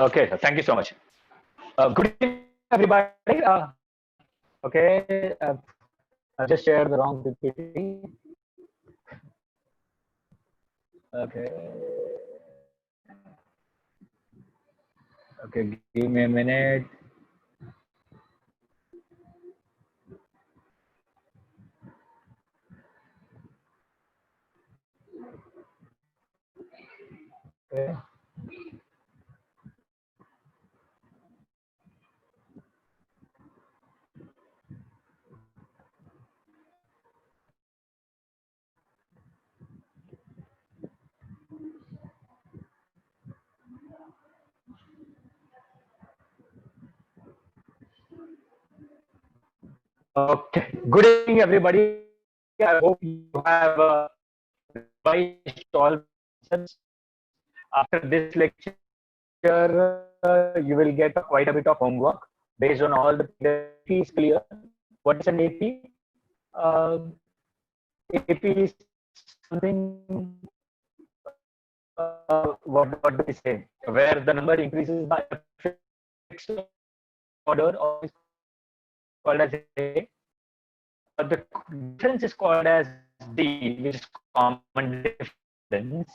Okay, thank you so much. Good evening, everybody. Okay, I just shared the wrong PPT. Okay. Okay, give me a minute. Okay. Okay. Good evening, everybody. I hope you have revised all questions. After this lecture, you will get quite a bit of homework based on all the AP is clear. What is an AP? AP is something. What do we say? Where the number increases by a fixed order, or is called as A. The difference is called as D, which is common difference.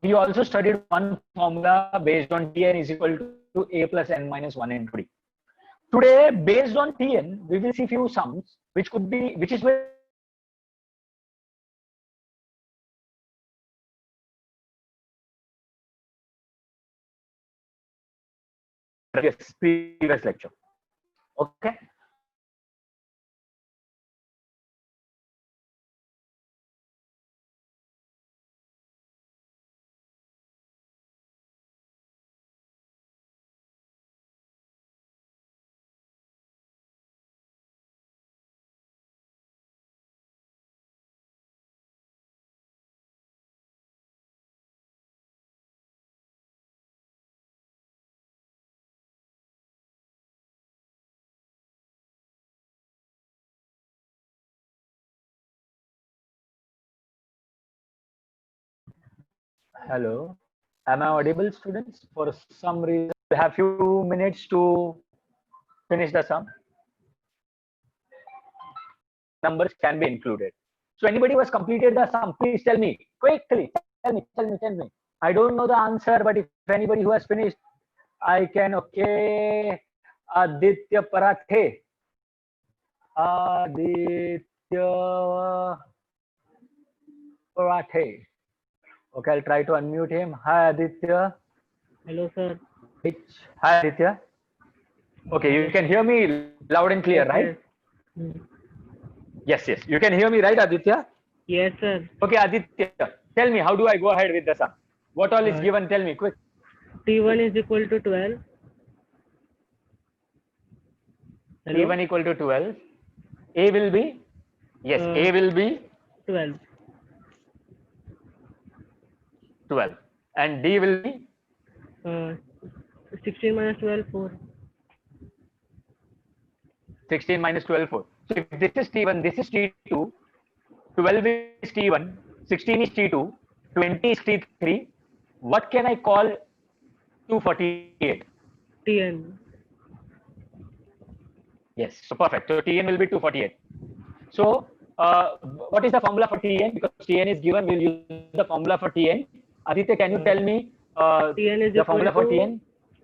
We also studied one formula based on Tn is equal to A plus n minus 1 into D. Today, based on Tn, we will see few sums which could be, which is very previous lecture. Okay. Hello. Am I audible, students? For some reason, we have few minutes to finish the sum. Numbers can be included. So anybody who has completed the sum, please tell me quickly. Tell me. I don't know the answer, but if anybody who has finished, I can. Okay. Aditya Parathe. Aditya Parathe. Okay, I'll try to unmute him. Hi, Aditya. Hello, sir. Hi, Aditya. Okay, you can hear me loud and clear, right? Yes. You can hear me, right, Aditya? Yes, sir. Okay, Aditya, tell me, how do I go ahead with the sum? What all is given? Tell me, quick. T1 is equal to 12. Hello? T1 equal to 12. A will be? Yes, A will be? 12. 12. And D will be? 16 minus 12, 4. 16 minus 12, 4. So if this is T1, this is T2, 12 is T1, 16 is T2, 20 is T3. What can I call 248? Tn. Yes, so perfect. So Tn will be 248. So what is the formula for Tn? Because Tn is given, we'll use the formula for Tn. Aditya, can you tell me Tn is the formula for Tn?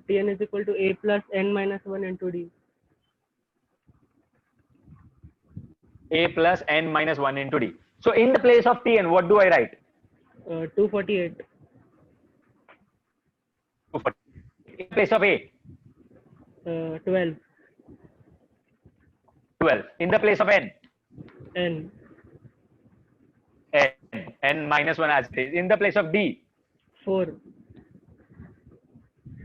Tn is equal to A plus n minus 1 into D. A plus n minus 1 into D. So in the place of Tn, what do I write? 248. 248. In place of A? 12. 12. In the place of n? N. N minus 1 as it is. In the place of D? 4.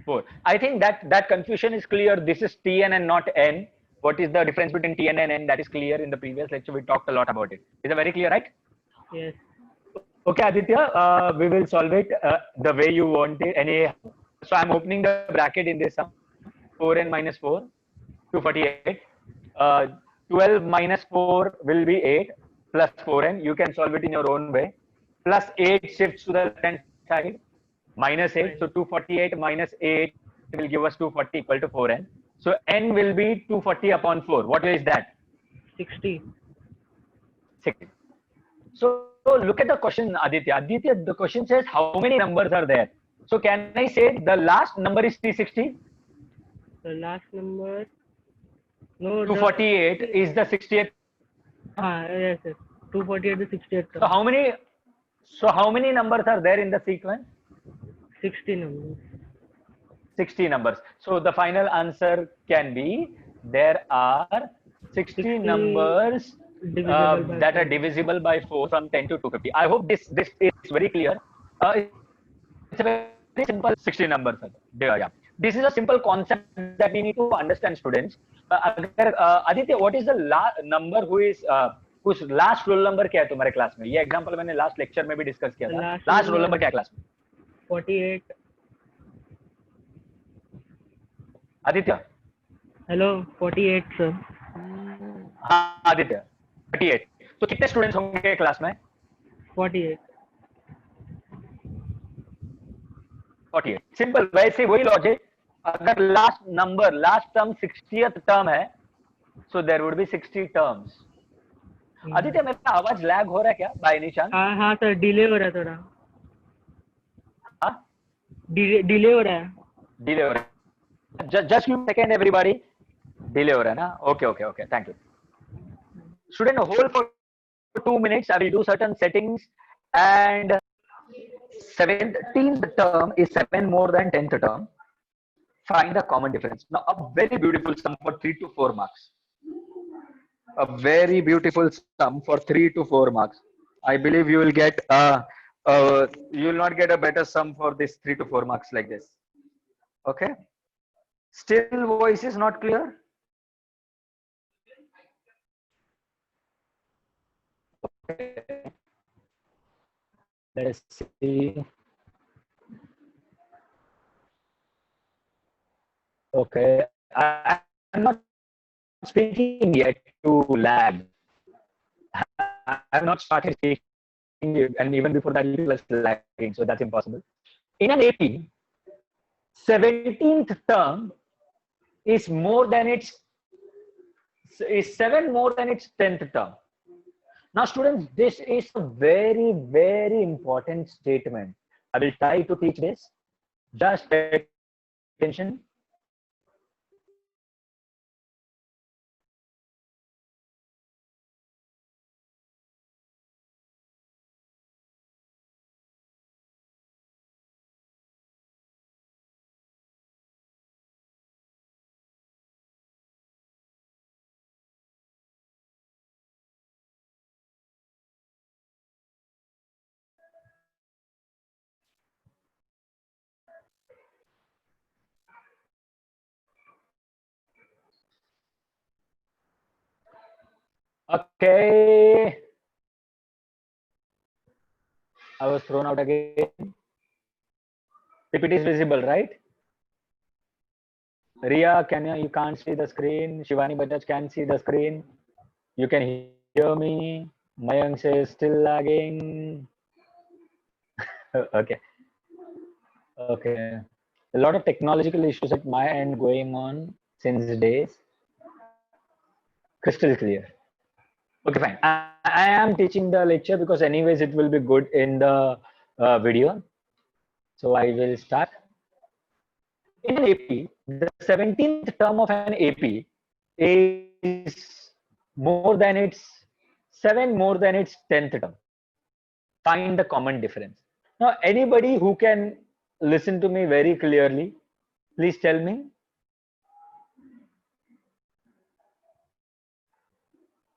4. I think that confusion is clear. This is Tn and not n. What is the difference between Tn and n? That is clear. In the previous lecture, we talked a lot about it. Is it very clear, right? Yes. Okay, Aditya, we will solve it the way you want it. So I'm opening the bracket in this sum. 4n minus 4, 248. 12 minus 4 will be 8 plus 4n. You can solve it in your own way. Plus 8 shifts to the left hand side. minus 8. So 248 minus 8 will give us 240 equal to 4n. So n will be 240 upon 4. What is that? 60. 60. So look at the question, Aditya. Aditya, the question says how many numbers are there? So can I say the last number is 360? The last number. No. 248 is the 60th. Yes, yes. 248 is 60th So term. how many numbers are there in the sequence? 60 numbers. 60 numbers. So the final answer can be there are 60 numbers divisible by that are 4. divisible by 4 from 10 to 250. I hope this is very clear. It's a very simple 60 numbers. Yeah. This is a simple concept that we need to understand, students. Aditya, what is the number whose last roll number क्या है तुम्हारे class में? ये example मैंने last lecture में भी discuss किया था. लास्ट रोल नंबर क्या है क्लास में? 48. आदित्य. Hello 48 sir. हाँ आदित्य 48. तो कितने स्टूडेंट्स होंगे क्लास में? 48. 48. सिंपल. वैसे वही लॉजिक. अगर लास्ट टर्म 60th टर्म है, so there would be 60 terms. Aditya मेरा आवाज लैग हो रहा है क्या बाय एनी चांस? हाँ सर डिले हो रहा है थोड़ा. हाँ डिले हो रहा है. डिले हो रहा है. Just give second everybody. Delay हो रहा है ना? Okay thank you. Student hold for 2 minutes. I will do certain settings, and 17th term is 7 more than 10th term. Find the common difference. Now a very beautiful sum for 3 to 4 marks. A very beautiful sum for 3 to 4 marks. I believe you will get you will not get a better sum for this 3 to 4 marks like this. Okay. Still voice is not clear. Okay. Let us see. Okay, I'm not speaking yet to lag. I have not started speaking, and even before that, it was lagging, so that's impossible. In an AP, 17th term is 7 more than its 10th term. Now, students, this is a very, very important statement. I will try to teach this. Just pay attention. Okay. I was thrown out again. PPT is visible, right? Ria, you can't see the screen. Shivani Bajaj can see the screen. You can hear me. Mayank says still lagging. Okay. A lot of technological issues at my end going on since days. Crystal clear. Okay, fine. I am teaching the lecture because anyways it will be good in the video. So I will start. In an AP, the 17th term of an AP is more than its 7 more than its 10th term. Find the common difference. Now, anybody who can listen to me very clearly, please tell me.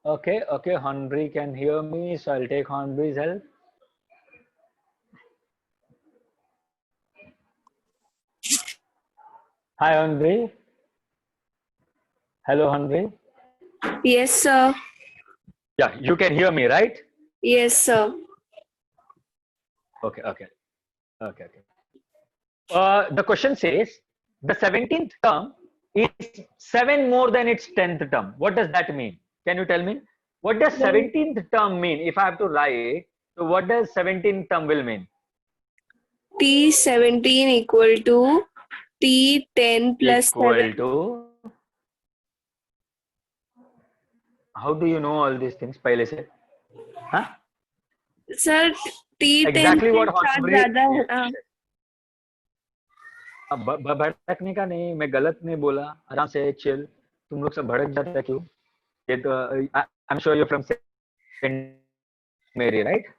Okay, Henry can hear me, so I'll take Henry's help. Hi, Henry. Hello, Henry. Yes, sir. Yeah, you can hear me, right? Yes, sir. Okay. The question says the 17th term is 7 more than its 10th term. What does that mean? Can you tell me? What does 17th term mean? If I have to write, so what does 17th term will mean? T17 equal to T10 plus equal 7. to, how do you know all these things पहले से? हाँ? Sir T10 Exactly से what 7 Hornbury. ज्यादा है ना? अब भड़कने का नहीं, मैं गलत नहीं बोला, आराम से चिल. तुम लोग सब भड़क जाते हैं क्यों? ये तो I am sure you from saint Mary, right?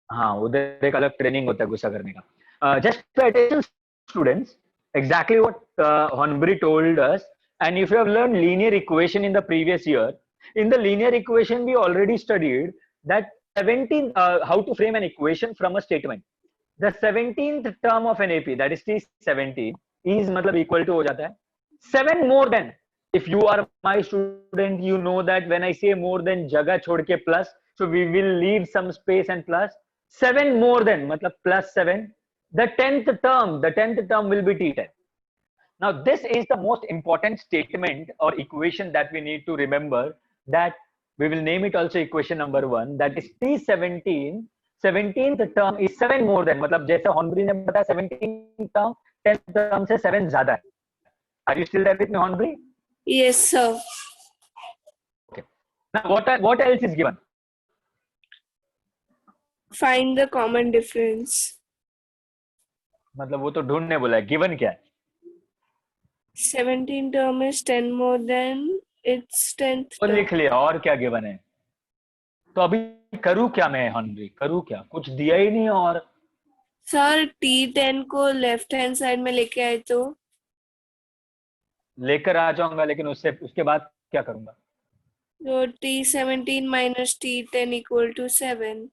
हाँ, उधर एक अलग ट्रेनिंग होता है गुस्सा करने का. Just pay attention students, exactly what Hornbury told us. And if you have learned linear equation in the previous year, in the linear equation we already studied that 17 how to frame an equation from a statement. The 17th term of an AP, that is T17, is मतलब equal to हो जाता है 7 more than. If you are my student, you know that when I say more than जगह छोड़ के plus, so we will leave some space and plus. 7 more than मतलब plus 7. The 10th term will be T10. Now this is the most important statement or equation that we need to remember, that we will name it also equation number 1, that is T17. 17th term is 7 more than, मतलब जैसे हॉर्नबरी ने बताया 17th term 10th term से 7 ज्यादा है. Are you still there with me, Hornbury? Yes, sir. Okay. Now what else is given? Find the common difference. मतलब वो तो ढूंढने बोला है, गिवन क्या है? 17 term is 10 more than its 10th वो term. लिख लिया, और क्या गिवन है? तो अभी करूँ क्या मैं, हॉर्नबरी? करूँ क्या? कुछ दिया ही नहीं. और सर T10 को लेफ्ट हैंड साइड में लेके आए तो लेकर आ जाऊंगा, लेकिन उसके बाद क्या करूंगा? तो T17 minus T10 equal to 7.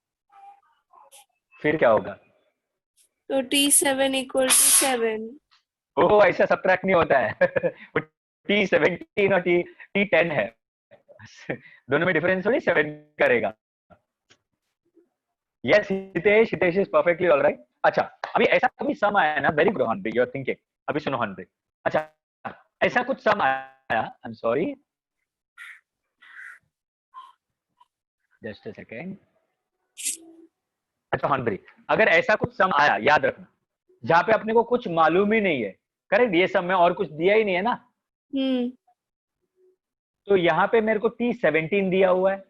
फिर क्या होगा? तो T7 equal to 7. ओह, ऐसा सब्ट्रैक्ट नहीं होता है. T17 और T10 है, दोनों में डिफरेंस थोड़ी 7 करेगा. Yes Hitesh is perfectly alright. अच्छा, अभी ऐसा कभी सम आया ना, very good Hornbury, you are thinking. अभी सुनो हॉर्नबरी. अच्छा, ऐसा कुछ सम आया, I am sorry, just a second. अच्छा हॉर्नबरी, अगर ऐसा कुछ सम आया, याद रखना, जहां पे अपने को कुछ मालूम ही नहीं है, करेक्ट, ये सम में और कुछ दिया ही नहीं है ना, तो यहाँ पे मेरे को T17 दिया हुआ है.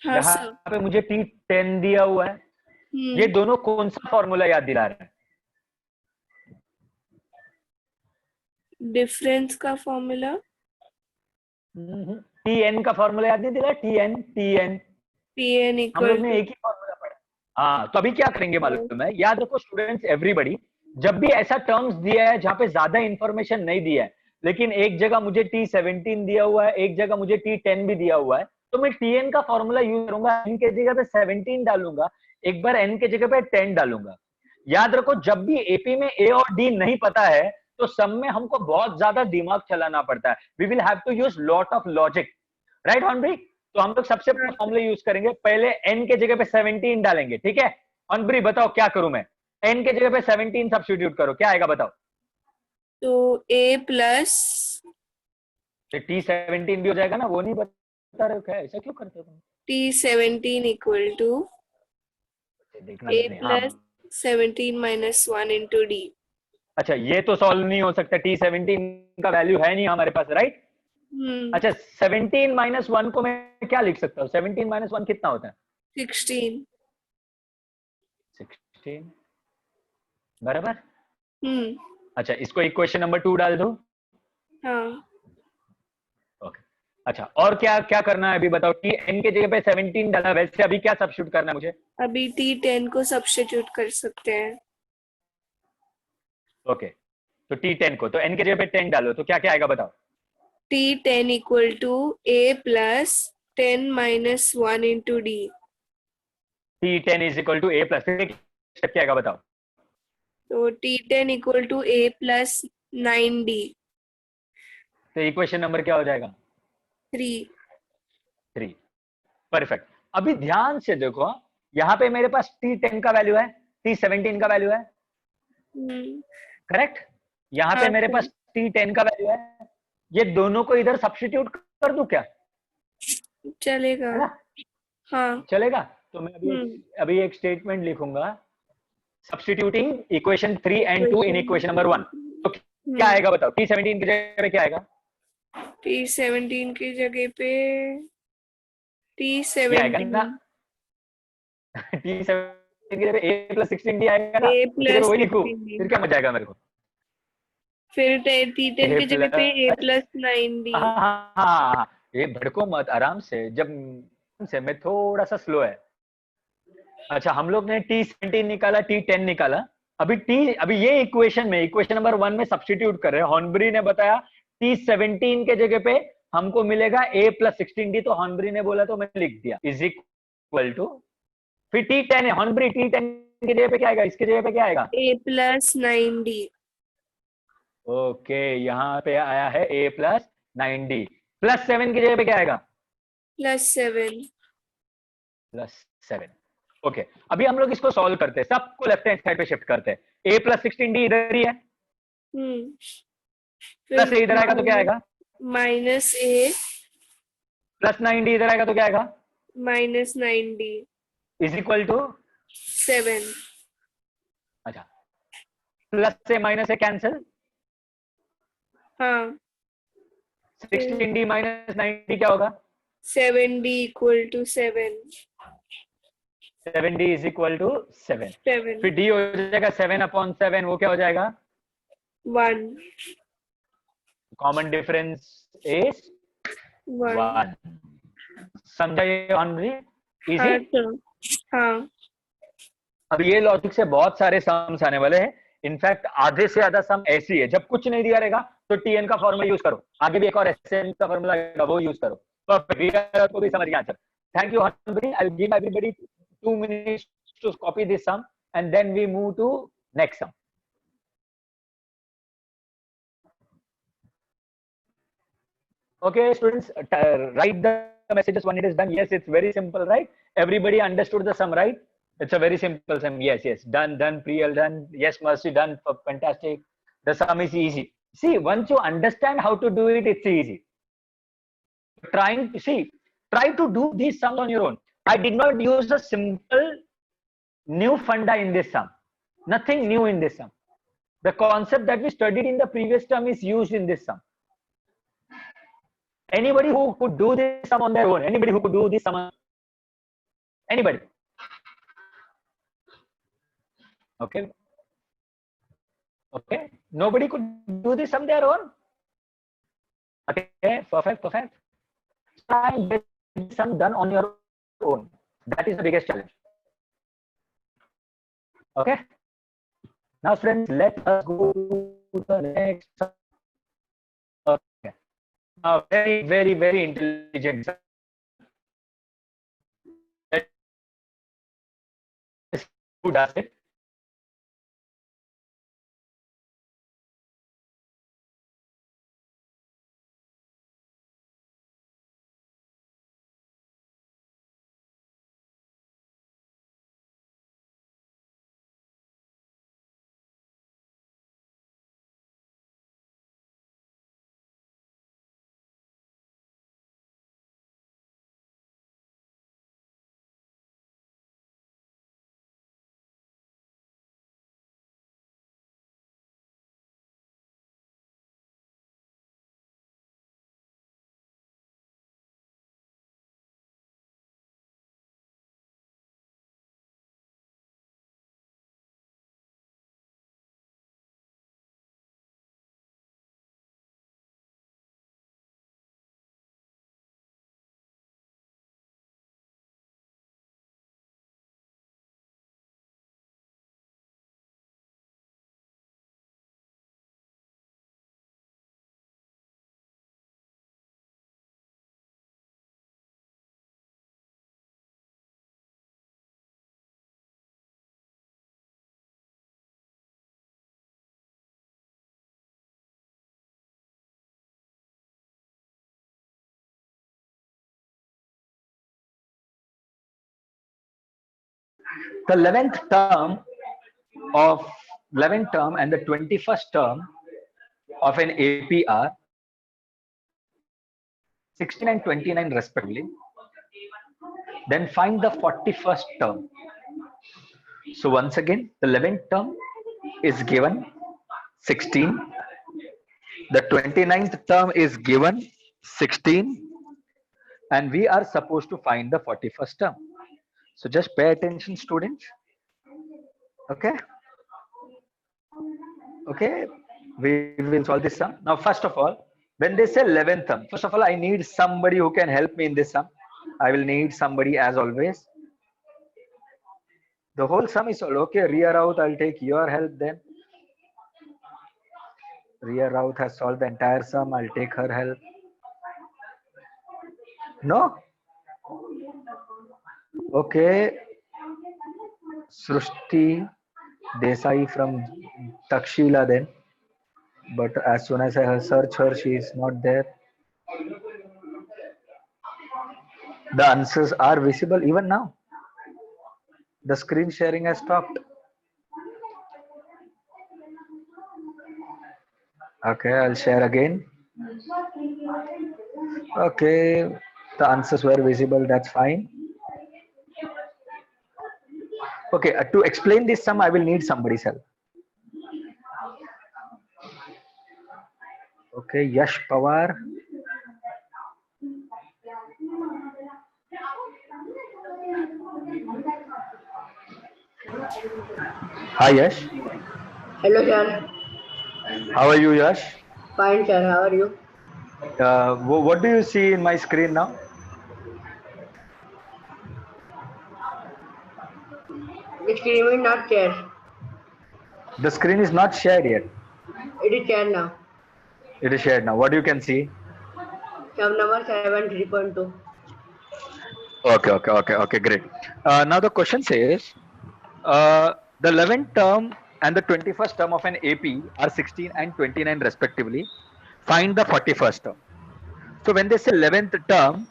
हाँ यहाँ सर. पे मुझे T10 दिया हुआ है. ये दोनों कौन सा फॉर्मूला याद दिला रहे हैं? डिफरेंस का फॉर्मूला. Tn का फॉर्मूला याद नहीं दिला? Tn Tn हम equal लोग ने to एक ही फॉर्मूला पढ़ा. हाँ, तो अभी क्या करेंगे मालूम है? याद रखो स्टूडेंट्स, एवरीबॉडी, जब भी ऐसा टर्म्स दिया है जहां पे ज्यादा इंफॉर्मेशन नहीं दिया है, लेकिन एक जगह मुझे T17 दिया हुआ है, एक जगह मुझे T10 भी दिया हुआ है, तो मैं Tn का फॉर्मूला यूज करूंगा. n के जगह पे 17 डालूंगा, एक बार n के जगह पे 10 डालूंगा. याद रखो, जब भी एपी में ए और डी नहीं पता है, तो सम में हमको बहुत ज्यादा दिमाग चलाना पड़ता है. We will have to use lot of logic, right Hornbury? तो हम लोग सबसे पहले फॉर्मूला यूज करेंगे. पहले n के जगह पे 17 डालेंगे, ठीक है? हॉर्नबरी बताओ क्या करूं मैं? n के जगह पे 17 सब्स्टिट्यूट करो, क्या आएगा बताओ? तो a प्लस T17 भी हो जाएगा ना, वो नहीं बता रहे हो क्या? ऐसा क्यों करते हो तुम? T17 equal to देखना a नहीं. हाँ, plus 17 minus 1 into d. अच्छा, ये तो सॉल्व नहीं हो सकता, T17 का वैल्यू है नहीं हमारे पास, राइट? अच्छा, 17 माइनस 1 को मैं क्या लिख सकता हूँ? 17 माइनस 1 कितना होता है? 16. 16 बराबर. अच्छा, इसको इक्वेशन नंबर 2 डाल दो. हाँ. ओके. अच्छा, और क्या क्या करना है अभी बताओ? Tn के जगह पे 17 डाला, वैसे अभी क्या सब्स्टिट्यूट करना है मुझे? अभी T10 को सब्स्टिट्यूट कर सकते हैं. ओके, तो T10 को, तो n के जगह पे 10 डालो, तो क्या क्या आएगा बताओ? T10 equal to a plus 10 minus 1 into d. T10 is equal to a plus, क्या आएगा बताओ? तो T10 equal to a plus 9d. तो इक्वेशन नंबर क्या हो जाएगा? 3. परफेक्ट. अभी ध्यान से देखो, यहाँ पे मेरे पास T10 का वैल्यू है, T17 का वैल्यू है, करेक्ट? यहाँ पे मेरे पास T10 का वैल्यू है. ये दोनों को इधर सब्स्टिट्यूट कर दूं क्या? चलेगा. हाँ. चलेगा? तो मैं अभी एक स्टेटमेंट लिखूंगा, substituting equation 3 and 2 in equation number 1. तो क्या आएगा बताओ? T17 की जगह पे क्या आएगा? T17 की जगह पे ये आएगा ना T17 की जगह पे A plus 16D आएगा ना, A उसकी जगह plus वही लिखूं, 16D. फिर क्या मजा आएगा मेरे को? फिर T10 की जगह पे A plus 9D. हाँ हाँ हाँ, ये भड़को मत, आराम से. मैं थोड़ा सा स्लो है. अच्छा, हम लोग ने T17 निकाला, T10 निकाला. अभी ये इक्वेशन नंबर 1 में सब्स्टिट्यूट कर रहे हैं. हॉर्नबरी ने बताया T17 के जगह पे हमको मिलेगा A plus 16D, तो हॉर्नबरी ने बोला तो मैंने लिख दिया इज इक्वल टू, फिर T10 है, हॉर्नबरी T10 की जगह पे क्या आएगा? इसके जगह पे क्या आएगा? A plus 9D. ओके, यहाँ पे आया है A plus 9D. प्लस 7 की जगह पे क्या आएगा? Plus 7. प्लस 7. ओके, अभी हम लोग इसको सॉल्व करते हैं, सबको लेफ्ट हैंड साइड पे शिफ्ट करते हैं. A plus 16D इधर ही है, प्लस A इधर आएगा तो क्या आएगा? माइनस A प्लस 9D इधर आएगा तो क्या आएगा? Minus 9D is equal to 7. अच्छा, प्लस से माइनस से कैंसिल. हाँ. 16D माइनस 9D क्या होगा? 7D equal to 7. 7D is equal to 7. 7. फिर D हो जाएगा 7/7, वो क्या हो जाएगा? 1. Common difference is 1. समझा ये ऑनरी? इजी. हाँ. अब ये लॉजिक से बहुत सारे सम्स आने वाले हैं. इनफैक्ट आधे से ज्यादा सम ऐसी है, जब कुछ नहीं दिया रहेगा तो TN का फॉर्मूला यूज करो. आगे भी एक और SN का फॉर्मूला आएगा, वो यूज करो. परफेक्ट, को भी समझ गया answer. Thank you Hornbury. I will give everybody 2 minutes to copy this sum and then we move to next sum. Okay students, write the messages when it is done. Yes, it's very simple, right? Everybody understood the sum, right? It's a very simple sum. Yes, done, Priyal, done. Yes, Mercy, done. Fantastic. The sum is easy. See, once you understand how to do it, it's easy. Try to do these sums on your own. I did not use a simple new funda in this sum. Nothing new in this sum. The concept that we studied in the previous term is used in this sum. Anybody who could do this sum on their own? Anybody who could do this sum? Anybody? Okay. Nobody could do this on their own? Okay, perfect. Try and get this sum done on your own. That is the biggest challenge. Okay. Now, friends, let us go to the next sum. Okay. Very, very, very intelligent. Who does it? The 11th term and the 21st term of an APR 16 and 29 respectively. Then find the 41st term. So once again, the 11th term is given 16. The 29th term is given 16. And we are supposed to find the 41st term. So just pay attention, students. Okay. Okay. We will solve this sum. Now, first of all, when they say 11th term, first of all, I need somebody who can help me in this sum. I will need somebody as always. The whole sum is all okay. Ria Raut, I'll take your help then. Ria Raut has solved the entire sum. I'll take her help. No? Okay. Srushti Desai from Takshila then. But as soon as I search her, she is not there. The answers are visible even now. The screen sharing has stopped. Okay, I'll share again. Okay, the answers were visible, that's fine. Okay, to explain this sum, I will need somebody's help. Okay, Yash Pawar. Hi Yash. Hello, sir. How are you, Yash? Fine, sir. How are you? What do you see in my screen now? The screen is not shared. The screen is not shared yet. It is shared now. It is shared now. What you can see? Sum number 7 3.2. Okay, great. Now the question says, the 11th term and the 21st term of an AP are 16 and 29 respectively. Find the 41st term. So when they say 11th term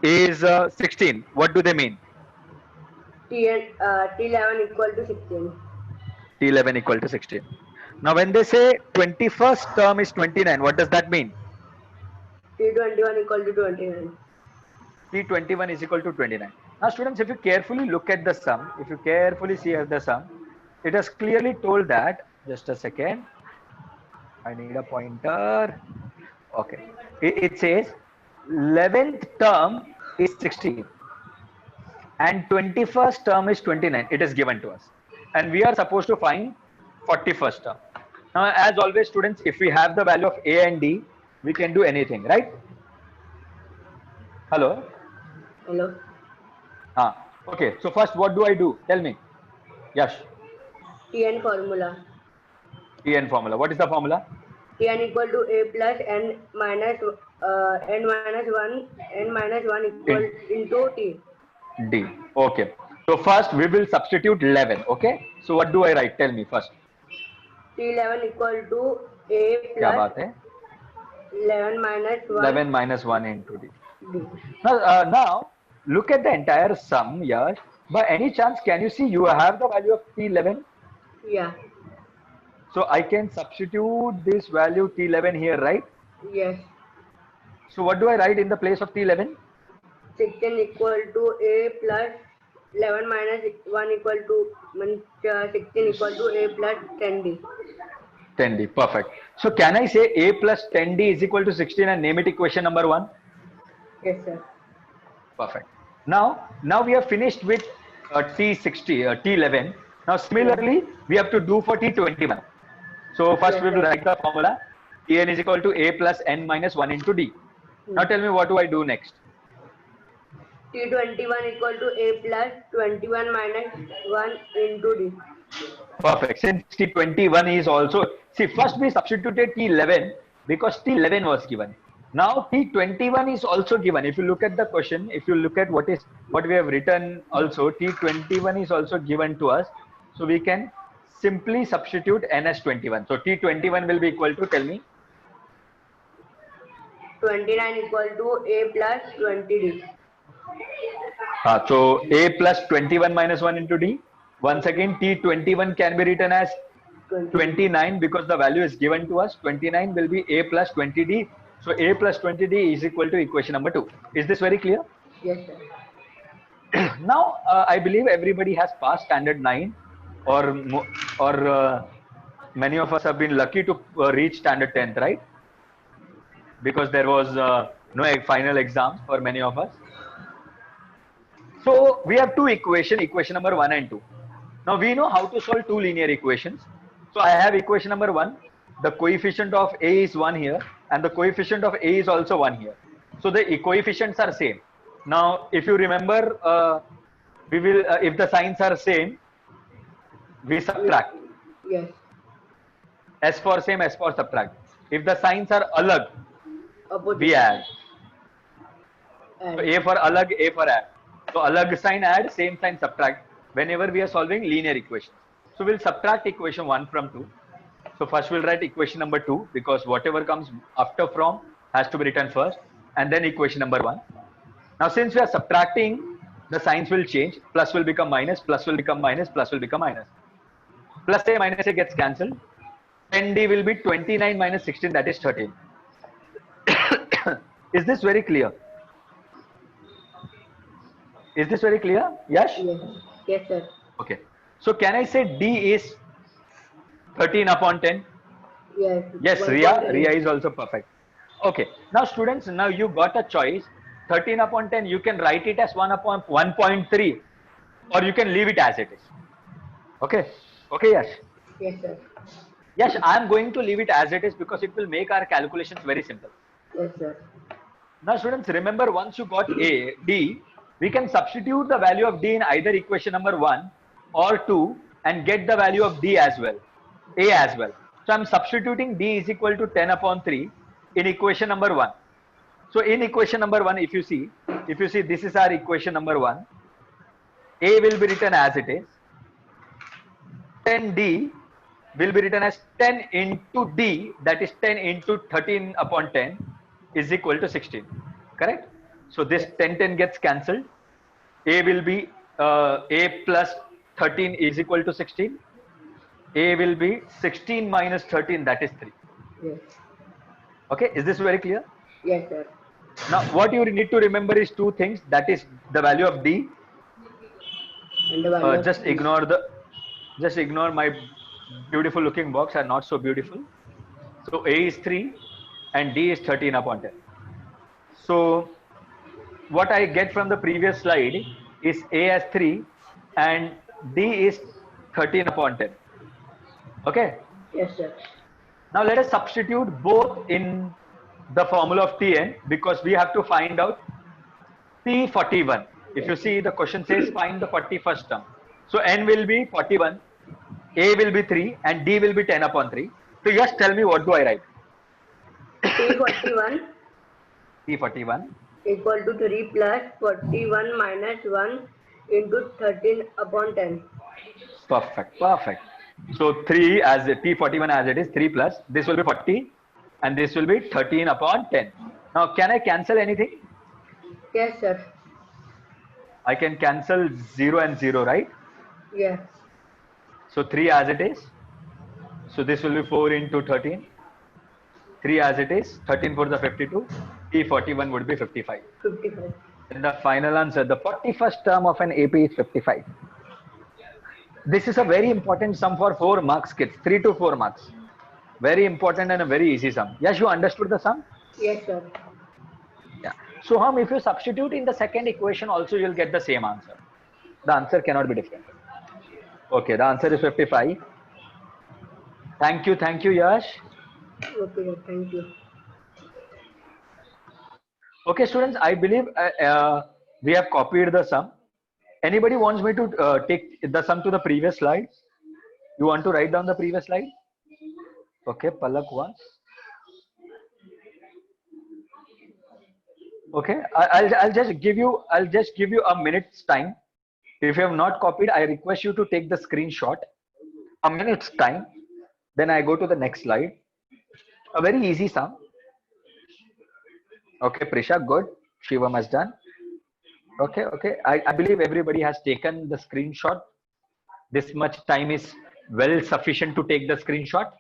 is 16, what do they mean? T11 equal to 16. T11 equal to 16. Now when they say 21st term is 29, what does that mean? T21 equal to 29. T21 is equal to 29. Now students, if you carefully look at the sum, if you carefully see at the sum, it has clearly told that, just a second, I need a pointer. Okay, it says 11th term is 16 and 21st term is 29. It is given to us and we are supposed to find 41st term. Now as always students, if we have the value of A and D, we can do anything, right? Hello? Hello. Okay, so first what do I do? Tell me. Yash. Tn formula. Tn formula. What is the formula? Tn equal to A plus n minus 1 equal into T. D. Okay. So first we will substitute 11. Okay. So what do I write? Tell me first. T11 equal to A क्या plus बात है? 11 minus 1. 11 minus 1 into D. D. Now look at the entire sum, Yash. By any chance, can you see you have the value of T11? Yeah. So I can substitute this value T11 here, right? Yes. So what do I write in the place of T11? 16 equal to A plus 11 minus 1 equal to 16 equal to A plus 10D. 10D. Perfect. So can I say A plus 10D is equal to 16 and name it equation number 1? Yes, sir. Perfect. Now we have finished with T11. Now similarly, we have to do for T21. So first we will write the formula. Tn is equal to A plus n minus 1 into D. Now tell me what do I do next? T21 equal to A plus 21 minus 1 into D. Perfect. Since T21 is also, see first we substituted T11 because T11 was given. Now T21 is also given. If you look at the question, if you look at what we have written also, T21 is also given to us. So we can simply substitute n as 21. So T21 will be equal to, tell me. 29 equal to A plus 20D. So A plus 21 minus 1 into D. Once again, T21 can be written as 29 because the value is given to us. 29 will be A plus 20D. So A plus 20D is equal to equation number 2. Is this very clear? Yes, sir. Now, I believe everybody has passed standard 9, or many of us have been lucky to reach standard 10th, right? Because there was no final exams for many of us. So we have two equation number 1 and 2. Now we know how to solve two linear equations. So I have equation number 1. The coefficient of A is 1 here, and the coefficient of A is also 1 here. So the coefficients are same. Now, if you remember, we will if the signs are same, we subtract. Yes. S for same, S for subtract. If the signs are alag, Opposite. we add. Add. So A for alag, A for add. So alag sign add, same sign subtract. Whenever we are solving linear equations. So we'll subtract equation 1 from 2. So first we'll write equation number 2, because whatever comes after from has to be written first, and then equation number 1. Now since we are subtracting, the signs will change. Plus will become minus, plus will become minus, plus will become minus. Plus A minus A gets cancelled. 10D will be 29 minus 16, that is 13. Is this very clear? Is this very clear? Yash? Yes. Yes, sir. Okay. So can I say D is 13 upon 10? Yes. Yes, 1.8. Ria is also perfect. Okay. Now students, now you got a choice. 13 upon 10, you can write it as 1 upon 1.3, or you can leave it as it is. Okay. Okay, Yash. Yes, sir. Yash, I am going to leave it as it is because it will make our calculations very simple. Yes, sir. Now students, remember, once you got A, D, we can substitute the value of D in either equation number 1 or 2 and get the value of D as well, A as well. So I'm substituting D is equal to 10 upon 3 in equation number 1. So in equation number 1, if you see this is our equation number 1, A will be written as it is, 10D will be written as 10 into D, that is 10 into 13 upon 10 is equal to 16, correct? So this 10 gets cancelled. A will be A plus 13 is equal to 16. A will be 16 minus 13, that is 3. Yes. Okay, is this very clear? Yes, sir. Now what you need to remember is two things, that is the value of D. And the value of Just D. ignore my beautiful looking box, are not so beautiful. So A is 3 and D is 13 upon 10. So what I get from the previous slide is A as 3 and D is 13 upon 10. Okay. Yes, sir. Now let us substitute both in the formula of Tn, because we have to find out P41. If you see, the question says find the 41st term. So N will be 41, A will be 3 and D will be 10 upon 3. So just tell me, what do I write? P41 P41 equal to 3 plus 41 minus 1 into 13 upon 10. Perfect, perfect. So 3 as P41 as it is, 3 plus, this will be 40 and this will be 13 upon 10. Now can I cancel anything? Yes, sir. I can cancel 0 and 0, right? Yes. So 3 as it is. So this will be 4 into 13. 3 as it is. 13 for the 52. P41 would be 55. 55. And the final answer, the 41st term of an AP is 55. This is a very important sum for 4 marks, kids. 3 to 4 marks. Very important and a very easy sum. Yes, you understood the sum? Yes, sir. Yeah. So if you substitute in the second equation also, you'll get the same answer. The answer cannot be different. Okay, the answer is 55. Thank you, Yash. Okay, sir. Thank you. Okay, students, I believe we have copied the sum. Anybody wants me to take the sum to the previous slide? You want to write down the previous slide? Okay, Palak wants. Okay, I'll just give you a minute's time. If you have not copied, I request you to take the screenshot. A minute's time. Then I go to the next slide. A very easy sum. Okay, Prisha, good. Shivam has done. Okay. I believe everybody has taken the screenshot. This much time is well sufficient to take the screenshot.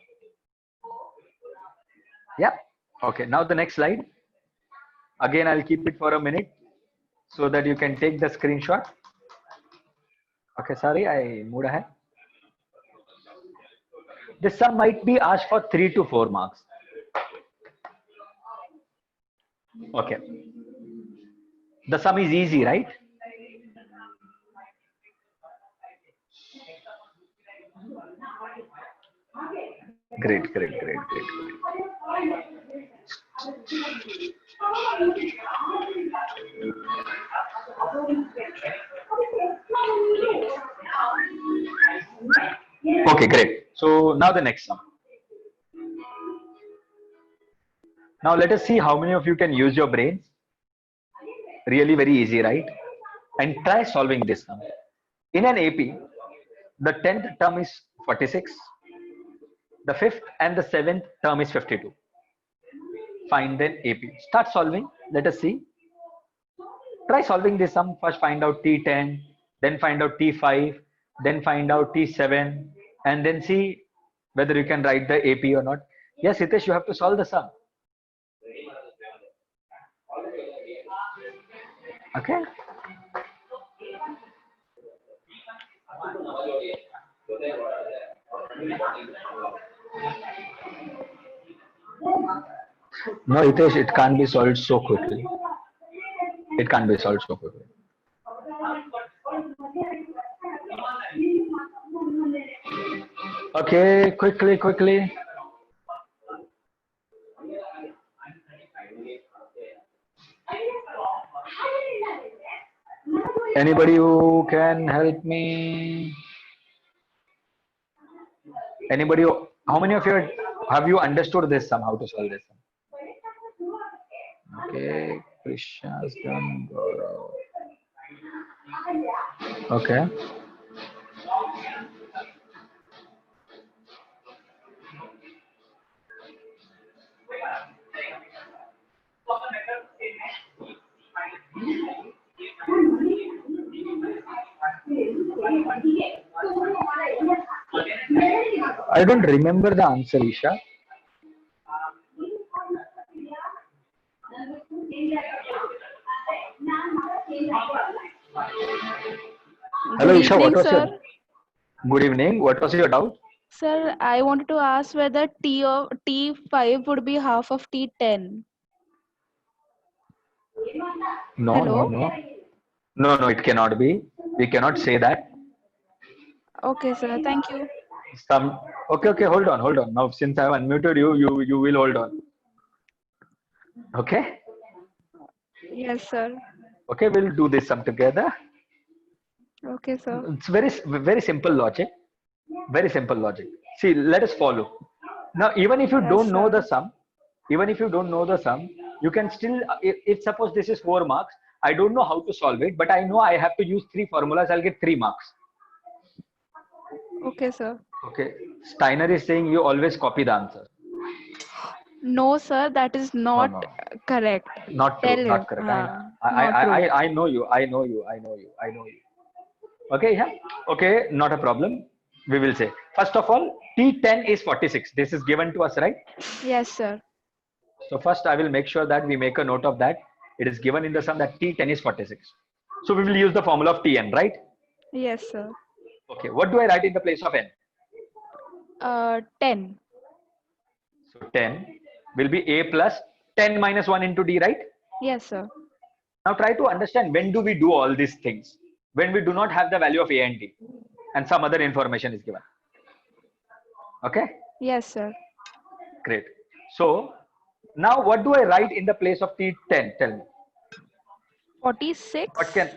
Yeah. Okay, now the next slide. Again, I'll keep it for a minute so that you can take the screenshot. Okay, sorry, I moved ahead. This sum might be asked for 3 to 4 marks. Okay. The sum is easy, right? Great, great, great, great, great. Okay, great. So now the next sum. Now let us see how many of you can use your brains. Really very easy, right? And try solving this sum. In an AP, the 10th term is 46, the 5th and the 7th term is 52. Find an AP. Start solving. Let us see. Try solving this sum. First find out T10, then find out T5, then find out T7, and then see whether you can write the AP or not. Yes, Hitesh, you have to solve the sum. Okay. No, Hitesh, it can't be solved so quickly. It can't be solved so quickly. Okay, quickly. Anybody who can help me? Anybody? How many of you have you understood this sum? How to solve this sum? Okay, Krishna's done. Gaurav. Okay. I don't remember the answer, Isha. Hello, Good Isha. What evening, was sir. your good evening? What was your doubt? Sir, I wanted to ask whether T of T5 would be half of T10. No, no, Hello? no. No, it cannot be. We cannot say that. Okay, sir. Thank you. Some okay, hold on. Now since I have unmuted you, you will hold on. Okay? Yes, sir. Okay, we'll do this sum together. Okay, sir. It's very simple logic. Very simple logic. See, let us follow. Now, even if you Yes, don't know the sir. sum, you can still, if suppose this is 4 marks, I don't know how to solve it, but I know I have to use 3 formulas, I'll get 3 marks. Okay, sir. Okay. Steiner is saying you always copy the answer. No, sir, that is No, not no. correct. Not Tell true. him. Not correct. Not true. I know you. Okay, yeah. Okay, not a problem. We will say. First of all, T10 is 46. This is given to us, right? Yes, sir. So first I will make sure that we make a note of that. It is given in the sum that T10 is 46. So we will use the formula of Tn, right? Yes, sir. Okay, what do I write in the place of n? 10. So 10 will be a plus 10 minus 1 into d, right? Yes, sir. Now try to understand, when do we do all these things? When we do not have the value of a and d and some other information is given. Okay, Yes, sir. great. So now what do I write in the place of T10? Tell me. 46. What can,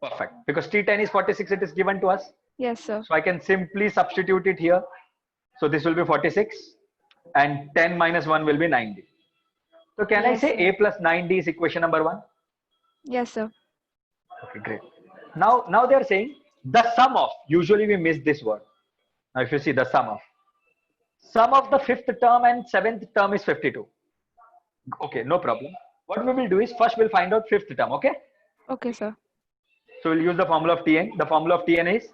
perfect, because T10 is 46, it is given to us. Yes, sir. So I can simply substitute it here. So this will be 46 and 10 minus 1 will be 90. So can I Yes, say sir. a plus 9d is equation number 1? Yes, sir. Okay, great. Now they are saying the sum of, usually we miss this word. Now if you see the sum of the 5th term and 7th term is 52. Okay, no problem. What we will do is first we'll find out 5th term, okay? Okay, sir. So we'll use the formula of Tn. The formula of Tn is?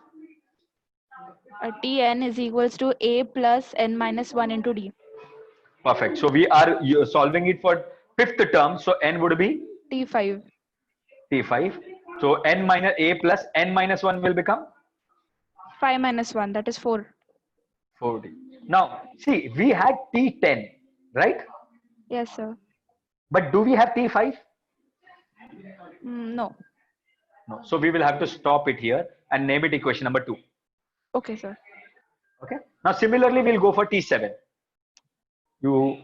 Tn is equals to A plus n minus 1 into D. Perfect. So we are solving it for 5th term. So n would be? T5. T5. So n minus a plus n minus 1 will become? 5 minus 1, that is 4. 4D. Now, see, we had T10, right? Yes, sir. But do we have T5? No. No. So we will have to stop it here and name it equation number 2. Okay, sir. Okay. Now, similarly, we'll go for T7. You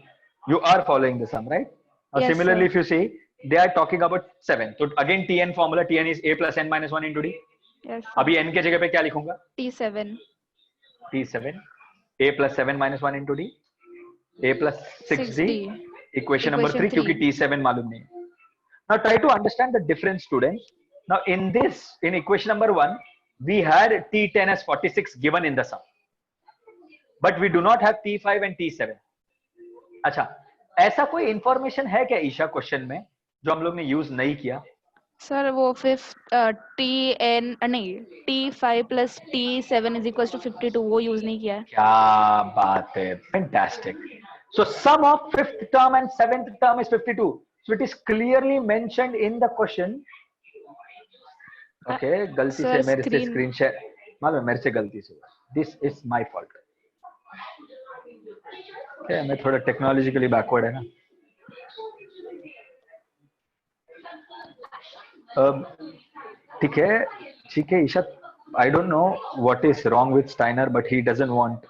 are following the sum, right? Now, Yes, similarly, sir. if you see, they are talking about 7. So again, Tn formula, Tn is a plus n minus 1 into d. Yes, sir. अभी n के जगह पे क्या लिखूंगा? T7. T7, a plus 7 minus 1 into d, a plus 6d, equation number 3, क्योंकि T7 मालूम नहीं है. Now try to understand the difference, students. Now in equation number 1, we had T10 as 46 given in the sum, but we do not have T5 and T7. अच्छा, ऐसा कोई information है क्या Isha question में जो हम लोग ने यूज नहीं किया? सर वो T5 plus T7 is equals to 52, वो यूज नहीं किया है. क्या बात है, fantastic. So sum of 5th term and 7th term is 52. So it is clearly mentioned in the question. Okay, गलती से मेरे से स्क्रीन शेयर, मालूम है मेरे से गलती से हुआ. This is my fault. Okay, मैं थोड़ा टेक्नोलॉजिकली बैकवर्ड है ना. ठीक है Isha, I don't know what is wrong with Steiner, but he doesn't want.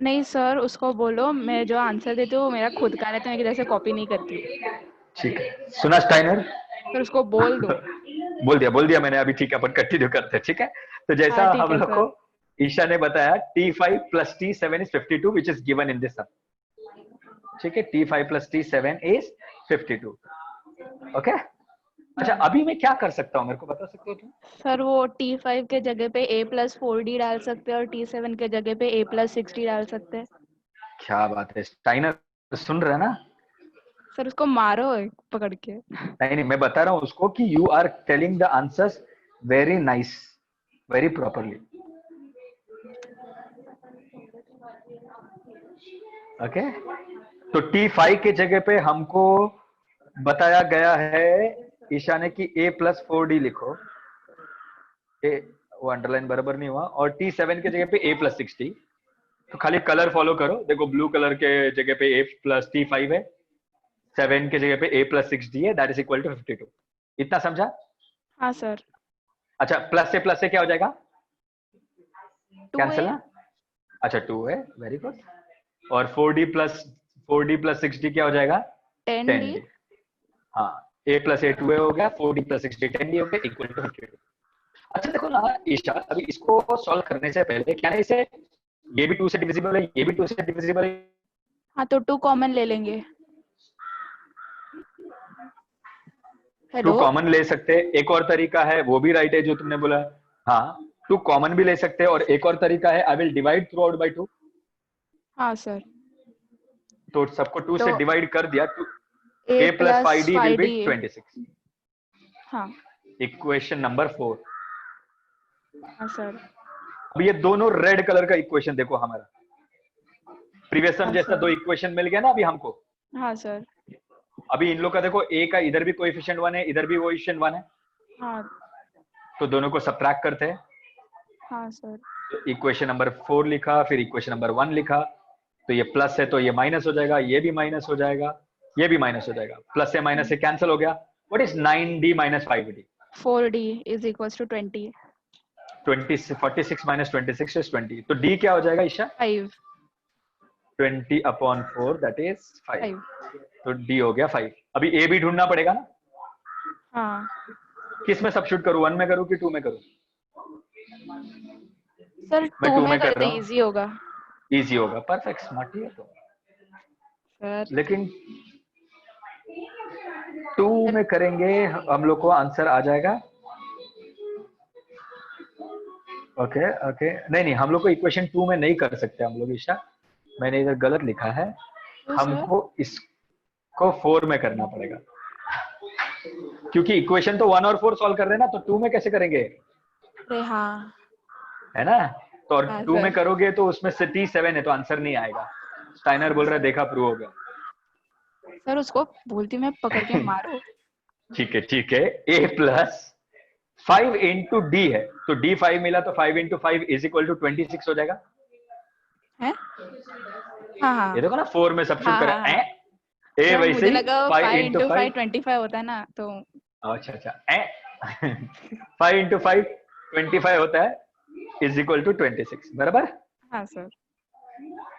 नहीं सर, उसको बोलो मैं जो आंसर देती हूँ वो मेरा खुद का रहता है, मैं किसी से कॉपी नहीं करती. ठीक है, सुना स्टाइनर? सर उसको बोल दो. बोल दिया मैंने अभी. ठीक है, अपन कंटिन्यू करते हैं. ठीक है, तो जैसा हम लोग को ईशा ने बताया, T5 plus T7 is 52, which is given in this sum. ठीक है, T5 plus T7 is 52. Okay. अच्छा, अभी मैं क्या कर सकता हूँ, मेरे को बता सकते हो तुम? सर वो T5 के जगह पे a plus 4d डाल सकते हैं और T7 के जगह पे a plus 6d डाल सकते हैं. क्या बात है, स्टाइनर सुन रहा है ना? सर उसको मारो पकड़ के. नहीं, मैं बता रहा हूँ उसको कि you are telling the answers very nice, very properly. Okay, तो T5 के जगह पे हमको बताया गया है ईशा ने कि a plus 4d लिखो. वो अंडरलाइन बराबर नहीं हुआ. और T7 के जगह पे a plus 6d. तो खाली कलर फॉलो करो. देखो, ब्लू कलर के जगह पे a plus T5 है, 7 के जगह पे a plus 6d है, दैट इज इक्वल टू 52. इतना समझा? हाँ सर. अच्छा, प्लस से क्या हो जाएगा? कैंसिल ना? अच्छा, 2 है, वेरी गुड. और 4d plus 6d क्या हो जाएगा? 10d. हाँ, a plus a 2a हो गया, 4d plus 6d 10d हो गया, इक्वल टू 52. अच्छा देखो ना ईशा, अभी इसको सॉल्व करने से पहले क्या है, इसे ये भी 2 से डिविजिबल है, ये भी 2 से डिविजिबल है. हाँ, तो 2 कॉमन ले लेंगे. 2 कॉमन ले सकते हैं. एक और तरीका है, वो भी राइट है जो तुमने बोला. हाँ, 2 कॉमन भी ले सकते हैं. और एक और तरीका है, I will divide through out by 2. हाँ सर. तो सबको 2 से डिवाइड कर दिया. a plus 5d will be 26. हाँ. Equation number 4. हाँ सर. अब ये दोनों रेड कलर का इक्वेशन देखो हमारा. प्रीवियस सम जैसा 2 इक्वेशन मिल गया ना अभी हमको. हाँ सर. अभी इन लोग का देखो, a का इधर भी कोएफिशिएंट 1 है, इधर भी कोएफिशिएंट 1 है. हाँ. तो दोनों को सबट्रैक्ट करते हैं. हाँ सर. तो इक्वेशन नंबर 4 लिखा, फिर इक्वेशन नंबर 1 लिखा. तो ये प्लस है तो ये माइनस हो जाएगा, ये भी माइनस हो जाएगा, ये भी माइनस हो जाएगा. प्लस से माइनस से कैंसिल हो गया. What is 9d minus 5d? 4d is equals to 20. 46 minus 26 is 20. तो d क्या हो जाएगा ईशा? 5. 20 upon 4 that is 5. 5. तो d हो गया 5. अभी a भी ढूंढना पड़ेगा ना. हाँ. किस में सब्स्टिट्यूट करूं, 1 में करूं कि 2 में करूं? सर 2 में कर दे, इजी होगा. इजी होगा. परफेक्ट, स्मार्ट ही है तो. सर लेकिन 2 में करेंगे हम लोग को आंसर आ जाएगा. ओके, नहीं, हम लोग को इक्वेशन 2 में नहीं कर सकते हम लोग ईशा. मैंने इधर गलत लिखा है. हमको इसको 4 में करना पड़ेगा, क्योंकि इक्वेशन तो 1 और 4 सॉल्व कर रहे हैं ना. तो 2 में कैसे करेंगे? हाँ. है ना. तो और हाँ, 2 में करोगे तो उसमें से T7 है तो आंसर नहीं आएगा. स्टाइनर बोल रहा है, देखा, प्रूव हो गया. सर उसको बोलती मैं पकड़ के मारो. ठीक है. a plus 5 इंटू डी है, तो डी 5 मिला तो 5 इंटू 5 इज इक्वल टू 26 हो जाएगा। है? हाँ हाँ ये देखो ना 4 में सब्स्टिट्यूट हाँ, करा हाँ, हाँ। ए सर, वैसे मुझे ही लगा 5 5 इंटू इंटू 5 5। 25 होता है ना, तो अच्छा अच्छा 5 इंटू 5 25 होता है इज इक्वल टू 26 बराबर। हाँ सर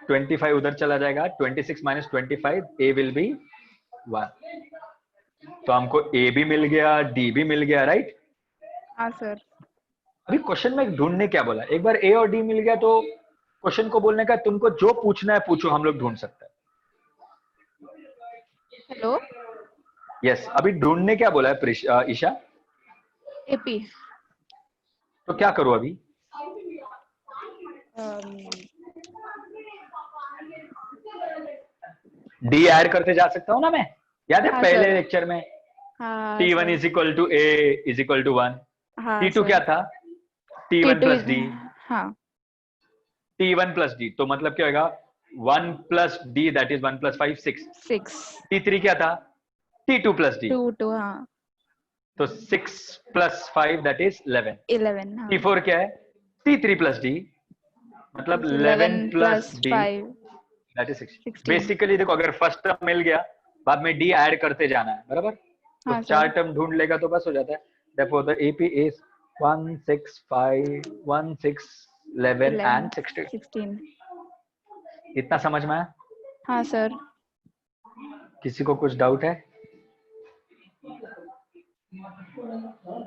25 उधर चला जाएगा, 26 माइनस 25 ए विल बी 1। तो हमको ए भी मिल गया, डी भी मिल गया, राइट। हाँ सर। अभी क्वेश्चन में ढूंढने क्या बोला, एक बार ए और डी मिल गया तो क्वेश्चन को बोलने का तुमको जो पूछना है पूछो, हम लोग ढूंढ सकते हैं। हेलो यस अभी ढूंढने क्या बोला है ईशा, एपी। तो क्या करूं अभी? डी ऐड करते जा सकता हूं ना मैं, याद है हाँ, पहले सर। लेक्चर में हाँ T1 is equal to a is equal to 1, हाँ T2 क्या था T1 प्लस डी, हाँ T1 प्लस डी तो मतलब क्या होगा 1 plus D that is 1 plus 5 6, 6 T3 क्या था T2 प्लस डी 2 हाँ तो 6 प्लस 5 दैट इज 11, 11 हाँ T4 क्या है T3 प्लस डी मतलब 11 plus D 5 that is 16। 16। Basically देखो अगर फर्स्ट टर्म मिल गया बाद में डी ऐड करते जाना है बराबर, तो हाँ, चार सर। टर्म ढूंढ लेगा तो बस हो जाता है। therefore the AP is 1 6 5 1 6 11 and 16। 16 इतना समझ में आया? हाँ सर। किसी को कुछ डाउट है?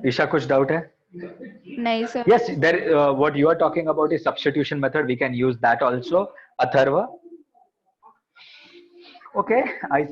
ईशा कुछ डाउट है? नहीं sir. Yes, there what you are talking about is substitution method, we can use that also. Atharva, okay, I